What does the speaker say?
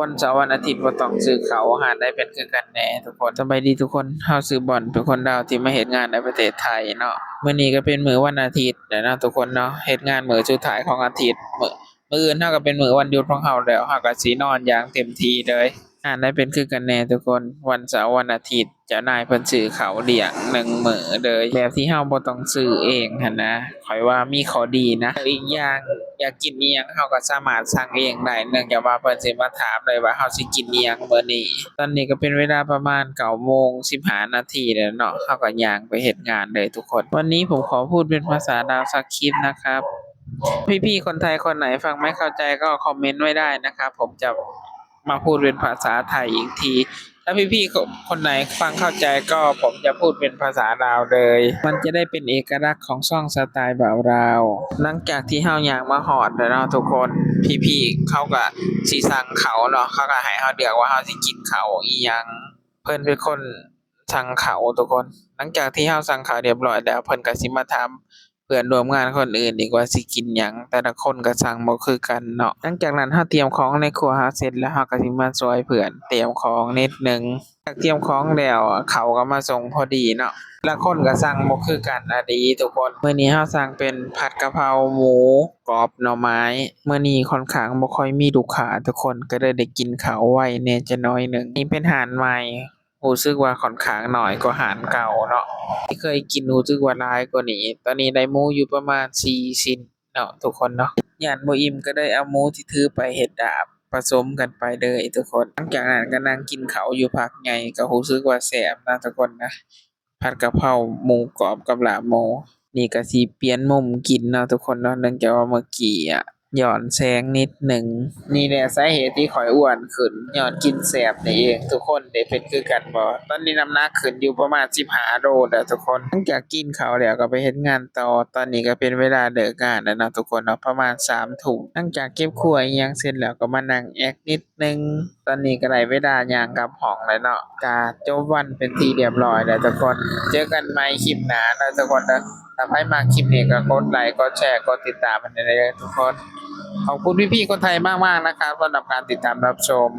วันเสาร์วันอาทิตย์บ่ต้องซื้อข้าวอาหารได้เป็นคือกันแหน่ทุกคนสบายดีทุกคนเฮาซื้อบ่อนเป็นคนดาวที่มาเฮ็ดงานในประเทศไทยเนาะมื้อนี้ก็เป็นมื้อวันอาทิตย์แล้วเนาะทุกคนเนาะเฮ็ดงานมื้อสุดท้ายของอาทิตย์มื้ออื่นเฮาก็เป็นมื้อวันหยุดของเฮาแล้วเฮาก็สินอนอย่างเต็มที่เลยอ่านได้เป็นคือกันแหน่ทุกคนวันเสาร์วันอาทิตย์เจ้านายเพิ่นซื้อข้าวเลี้ยง1มื้อเลยแบบที่เฮาบ่ต้องซื้อเองหันนะข้อยว่ามีข้อดีนะอีกอย่างอยากกินอิหยังเฮาก็สามารถสั่งเองได้เนื่องจากว่าเพิ่นสิมาถามเลยว่าเฮาสิกินอิหยังมื้อนี้ตอนนี้ก็เป็นเวลาประมาณ9:15 นาทีแล้วเนาะเฮาก็ย่างไปเฮ็ดงานเลยทุกคนวันนี้ผมขอพูดเป็นภาษาดาวสักคลิปนะครับพี่ๆคนไทยคนไหนฟังไม่เข้าใจก็คอมเมนต์ไว้ได้นะครับผมจะมาพูดเป็นภาษาไทยอีกทีถ้าพี่ๆคนไหนฟังเข้าใจก็ผมจะพูดเป็นภาษาลาวเลยมันจะได้เป็นเอกลักษณ์ของช่องสไตล์บ่าวลาวหลังจากที่เฮาย่างมาฮอดแล้วเนาะทุกคนพี่ๆเขาก็สิสั่งเขาเนาะเขาก็ให้เฮาเลือกว่าเฮาสิกินข้าวอีหยังเพิ่นเป็นคนสั่งเขาทุกคนหลังจากที่เฮาสั่งเขาเรียบร้อยแล้วเพิ่นก็สิมาถามเพื่อนร่วมงานคนอื่นอีกว่าสิกินหยังแต่ละคนก็สั่งบ่คือกันเนาะหลังจากนั้นเฮาเตรียมของในครัวเฮาเสร็จแล้วเฮาก็สิมาช่วยเพื่อนเตรียมของนิดหนึ่งจากเตรียมของแล้วเขาก็มาส่งพอดีเนาะละคนก็สั่งบ่คือกันอะดีทุกคนมื้อนี้เฮาสั่งเป็นผัดกะเพราหมูกรอบหน่อไม้มื้อนี้ค่อนข้างบ่ค่อยมีลูกค้าทุกคนก็เลยได้กินข้าวไวแหน่จะน้อยหนึ่งนี่เป็นอาหารใหม่รู้สึกว่าค่อนข้างน้อยกว่าอาหารเก่าเนาะ ที่เคยกินรู้สึกว่าหลายกว่านี้ตอนนี้ได้หมูอยู่ประมาณ4 ชิ้นเนาะทุกคนเนาะย้านบ่อิ่มก็ได้เอาหมูที่ถือไปเฮ็ดดาบผสมกันไปเลยทุกคนหลังจากนั้นก็นั่งกินข้าวอยู่พักใหญ่ก็รู้สึกว่าแซ่บนะทุกคนนะผัดกะเพราหมูกรอบกับลาบหมูนี่ก็สิเปลี่ยนมุมกินเนาะทุกคนเนาะเนื่องจากว่าเมื่อกี้ย้อนแสงนิดหนึ่งนี่แหละสาเหตุที่ข้อยอ้วนขึ้นย้อนกินแซ่บนี่เองทุกคนได้เป็นคือกันบ่ตอนนี้น้ำหนักขึ้นอยู่ประมาณ15 โลแล้วทุกคนหลังจากกินข้าวแล้วก็ไปเฮ็ดงานต่อตอนนี้ก็เป็นเวลาเลิกงานแล้วนะทุกคนเนาะประมาณ3 ทุ่มหลังจากเก็บครัวอิหยังเสร็จแล้วก็มานั่งแอกนิดหนึ่งตอนนี้ก็ได้เวลาย่างกลับห้องแล้วเนาะก็จบวันเป็นที่เรียบร้อยแล้วทุกคนเจอกันใหม่คลิปหน้านะทุกคนนะถ้าใครมาคลิปนี้ก็กดไลค์กดแชร์กดติดตามมันได้เลยทุกคน ขอบคุณพี่ๆคนไทยมากๆนะครับสำหรับการติดตามรับชม